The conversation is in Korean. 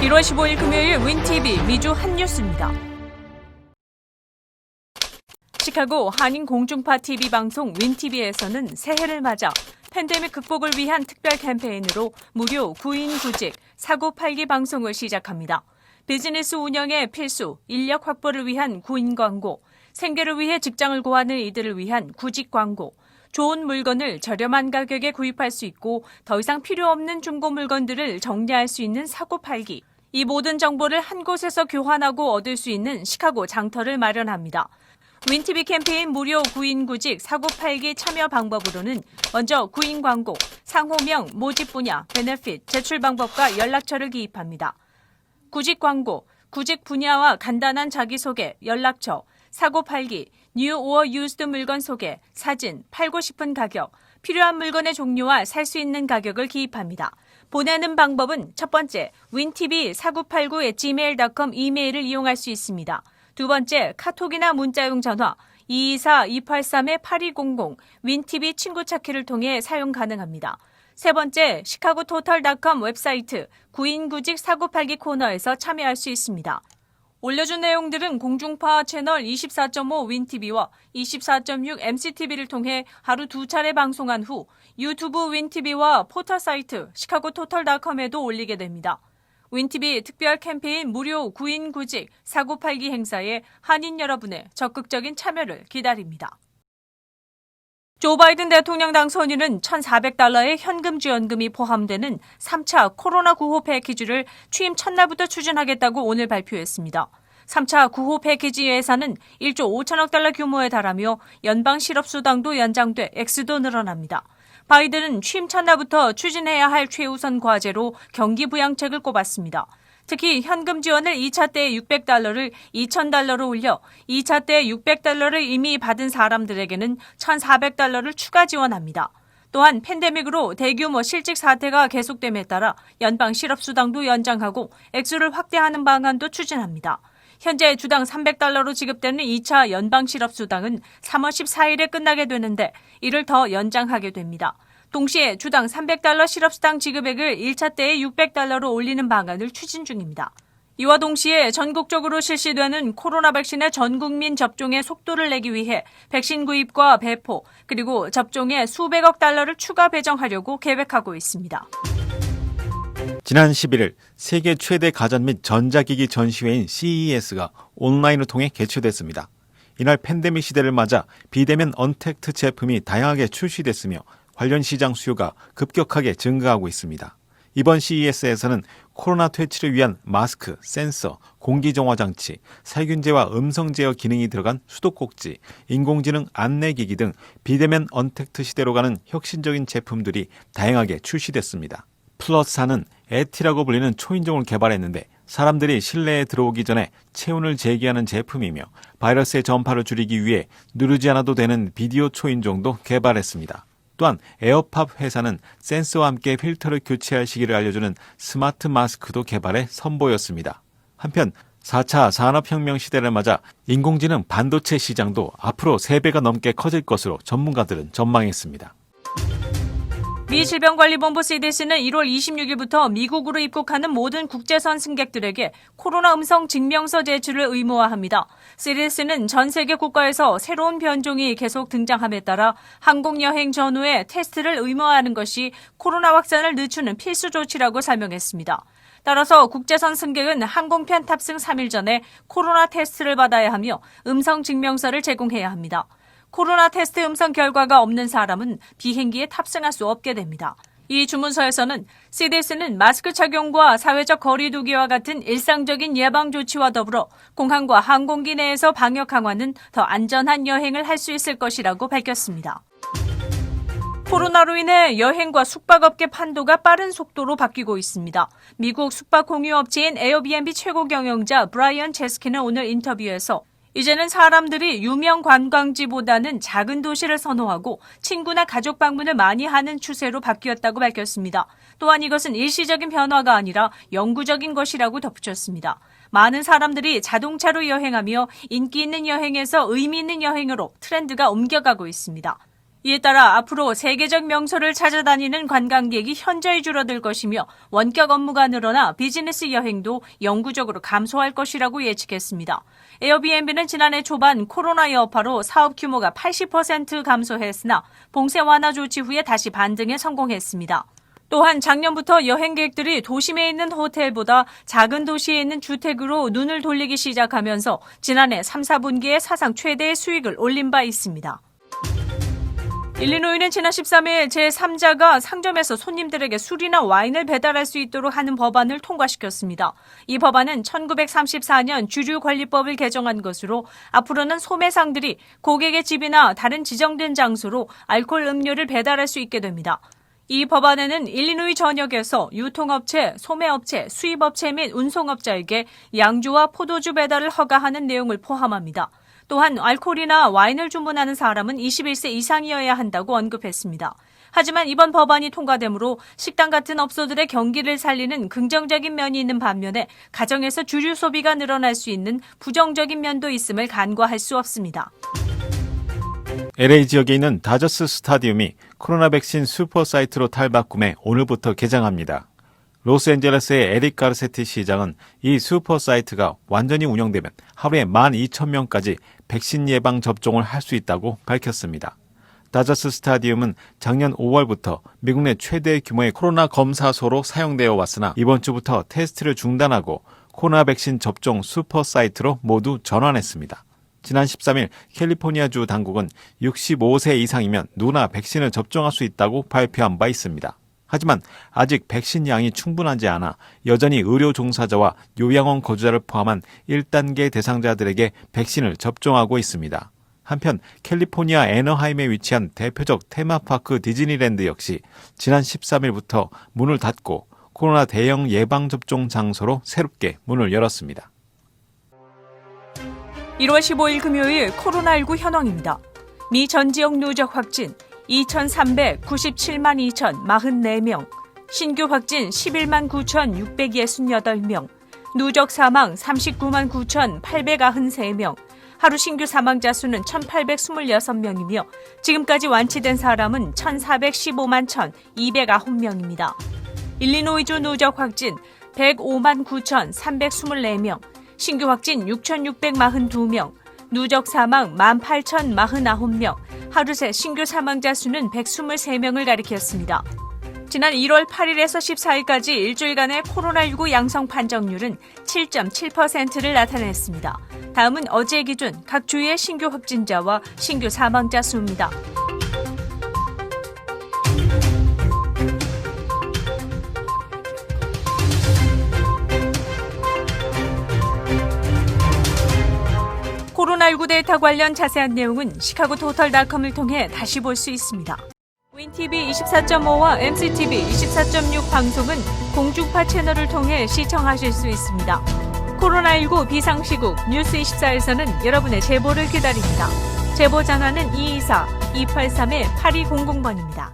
1월 15일 금요일 윈TV 미주 핫뉴스입니다. 시카고 한인 공중파 TV 방송 윈TV에서는 새해를 맞아 팬데믹 극복을 위한 특별 캠페인으로 무료 구인 구직 사고 팔기 방송을 시작합니다. 비즈니스 운영에 필수, 인력 확보를 위한 구인 광고, 생계를 위해 직장을 구하는 이들을 위한 구직 광고, 좋은 물건을 저렴한 가격에 구입할 수 있고 더 이상 필요 없는 중고 물건들을 정리할 수 있는 사고 팔기, 이 모든 정보를 한 곳에서 교환하고 얻을 수 있는 시카고 장터를 마련합니다. 윈TV 캠페인 무료 구인 구직 사고 팔기 참여 방법으로는 먼저 구인 광고, 상호명, 모집 분야, 베네핏, 제출 방법과 연락처를 기입합니다. 구직 광고, 구직 분야와 간단한 자기소개, 연락처, 사고 팔기, 뉴 오어 유스드 물건 소개, 사진, 팔고 싶은 가격, 필요한 물건의 종류와 살 수 있는 가격을 기입합니다. 보내는 방법은 첫 번째, wintv4989@gmail.com 이메일을 이용할 수 있습니다. 두 번째, 카톡이나 문자용 전화 224-283-8200 윈TV 친구 찾기를 통해 사용 가능합니다. 세 번째, 시카고토털.com 웹사이트 구인구직 사고팔기 코너에서 참여할 수 있습니다. 올려준 내용들은 공중파 채널 24.5 윈TV와 24.6 MCTV를 통해 하루 2차례 방송한 후 유튜브 윈TV와 포털 사이트 시카고토털.com에도 올리게 됩니다. 윈TV 특별 캠페인 무료 구인 구직 사고 팔기 행사에 한인 여러분의 적극적인 참여를 기다립니다. 조 바이든 대통령 당선인은 $1,400의 현금 지원금이 포함되는 3차 코로나 구호 패키지를 취임 첫날부터 추진하겠다고 오늘 발표했습니다. 3차 구호 패키지 예산은 1조 5천억 달러 규모에 달하며 연방 실업수당도 연장돼 액수도 늘어납니다. 바이든은 취임 첫날부터 추진해야 할 최우선 과제로 경기 부양책을 꼽았습니다. 특히 현금 지원을 2차 때 $600를 $2,000로 올려 2차 때 $600를 이미 받은 사람들에게는 $1,400를 추가 지원합니다. 또한 팬데믹으로 대규모 실직 사태가 계속됨에 따라 연방 실업수당도 연장하고 액수를 확대하는 방안도 추진합니다. 현재 주당 $300로 지급되는 2차 연방 실업수당은 3월 14일에 끝나게 되는데 이를 더 연장하게 됩니다. 동시에 주당 $300 실업수당 지급액을 1차 때의 $600로 올리는 방안을 추진 중입니다. 이와 동시에 전국적으로 실시되는 코로나 백신의 전국민 접종의 속도를 내기 위해 백신 구입과 배포 그리고 접종에 수백억 달러를 추가 배정하려고 계획하고 있습니다. 지난 11일 세계 최대 가전 및 전자기기 전시회인 CES가 온라인을 통해 개최됐습니다. 이날 팬데믹 시대를 맞아 비대면 언택트 제품이 다양하게 출시됐으며 관련 시장 수요가 급격하게 증가하고 있습니다. 이번 CES에서는 코로나 퇴치를 위한 마스크, 센서, 공기정화장치, 살균제와 음성 제어 기능이 들어간 수도꼭지, 인공지능 안내기기 등 비대면 언택트 시대로 가는 혁신적인 제품들이 다양하게 출시됐습니다. 플러스사는 에티라고 불리는 초인종을 개발했는데 사람들이 실내에 들어오기 전에 체온을 재기하는 제품이며 바이러스의 전파를 줄이기 위해 누르지 않아도 되는 비디오 초인종도 개발했습니다. 또한 에어팝 회사는 센서와 함께 필터를 교체할 시기를 알려주는 스마트 마스크도 개발해 선보였습니다. 한편 4차 산업혁명 시대를 맞아 인공지능 반도체 시장도 앞으로 3배가 넘게 커질 것으로 전문가들은 전망했습니다. 미 질병관리본부 CDC는 1월 26일부터 미국으로 입국하는 모든 국제선 승객들에게 코로나 음성 증명서 제출을 의무화합니다. CDC는 전 세계 국가에서 새로운 변종이 계속 등장함에 따라 항공여행 전후에 테스트를 의무화하는 것이 코로나 확산을 늦추는 필수 조치라고 설명했습니다. 따라서 국제선 승객은 항공편 탑승 3일 전에 코로나 테스트를 받아야 하며 음성 증명서를 제공해야 합니다. 코로나 테스트 음성 결과가 없는 사람은 비행기에 탑승할 수 없게 됩니다. 이 주문서에서는 CDC는 마스크 착용과 사회적 거리 두기와 같은 일상적인 예방 조치와 더불어 공항과 항공기 내에서 방역 강화는 더 안전한 여행을 할 수 있을 것이라고 밝혔습니다. 코로나로 인해 여행과 숙박업계 판도가 빠른 속도로 바뀌고 있습니다. 미국 숙박 공유업체인 에어비앤비 최고 경영자 브라이언 체스키는 오늘 인터뷰에서 이제는 사람들이 유명 관광지보다는 작은 도시를 선호하고 친구나 가족 방문을 많이 하는 추세로 바뀌었다고 밝혔습니다. 또한 이것은 일시적인 변화가 아니라 영구적인 것이라고 덧붙였습니다. 많은 사람들이 자동차로 여행하며 인기 있는 여행에서 의미 있는 여행으로 트렌드가 옮겨가고 있습니다. 이에 따라 앞으로 세계적 명소를 찾아다니는 관광객이 현저히 줄어들 것이며 원격 업무가 늘어나 비즈니스 여행도 영구적으로 감소할 것이라고 예측했습니다. 에어비앤비는 지난해 초반 코로나 여파로 사업 규모가 80% 감소했으나 봉쇄 완화 조치 후에 다시 반등에 성공했습니다. 또한 작년부터 여행객들이 도심에 있는 호텔보다 작은 도시에 있는 주택으로 눈을 돌리기 시작하면서 지난해 3, 4분기에 사상 최대의 수익을 올린 바 있습니다. 일리노이는 지난 13일 제3자가 상점에서 손님들에게 술이나 와인을 배달할 수 있도록 하는 법안을 통과시켰습니다. 이 법안은 1934년 주류관리법을 개정한 것으로 앞으로는 소매상들이 고객의 집이나 다른 지정된 장소로 알코올 음료를 배달할 수 있게 됩니다. 이 법안에는 일리노이 전역에서 유통업체, 소매업체, 수입업체 및 운송업자에게 양주와 포도주 배달을 허가하는 내용을 포함합니다. 또한 알코올이나 와인을 주문하는 사람은 21세 이상이어야 한다고 언급했습니다. 하지만 이번 법안이 통과되므로 식당 같은 업소들의 경기를 살리는 긍정적인 면이 있는 반면에 가정에서 주류 소비가 늘어날 수 있는 부정적인 면도 있음을 간과할 수 없습니다. LA 지역에 있는 다저스 스타디움이 코로나 백신 슈퍼 사이트로 탈바꿈해 오늘부터 개장합니다. 로스앤젤레스의 에릭 가르세티 시장은 이 슈퍼 사이트가 완전히 운영되면 하루에 12,000명까지 백신 예방 접종을 할 수 있다고 밝혔습니다. 다저스 스타디움은 작년 5월부터 미국 내 최대 규모의 코로나 검사소로 사용되어 왔으나 이번 주부터 테스트를 중단하고 코로나 백신 접종 슈퍼 사이트로 모두 전환했습니다. 지난 13일 캘리포니아주 당국은 65세 이상이면 누구나 백신을 접종할 수 있다고 발표한 바 있습니다. 하지만 아직 백신 양이 충분하지 않아 여전히 의료 종사자와 요양원 거주자를 포함한 1단계 대상자들에게 백신을 접종하고 있습니다. 한편 캘리포니아 애너하임에 위치한 대표적 테마파크 디즈니랜드 역시 지난 13일부터 문을 닫고 코로나 대형 예방접종 장소로 새롭게 문을 열었습니다. 1월 15일 금요일 코로나19 현황입니다. 미 전 지역 누적 확진 2,397만 2,044명, 신규 확진 11만 9,668명, 누적 사망 39만 9,893명, 하루 신규 사망자 수는 1,826명이며 지금까지 완치된 사람은 1,415만 1,209명입니다. 일리노이주 누적 확진 105만 9,324명, 신규 확진 6,642명, 누적 사망 18,049명, 하루 새 신규 사망자 수는 123명을 가리켰습니다. 지난 1월 8일에서 14일까지 일주일간의 코로나19 양성 판정률은 7.7%를 나타냈습니다. 다음은 어제 기준 각 주의 신규 확진자와 신규 사망자 수입니다. 코로나19 데이터 관련 자세한 내용은 시카고토털닷컴을 통해 다시 볼 수 있습니다. 윈TV 24.5와 MCTV 24.6 방송은 공중파 채널을 통해 시청하실 수 있습니다. 코로나19 비상시국 뉴스24에서는 여러분의 제보를 기다립니다. 제보 전화는 224-283-8200번입니다.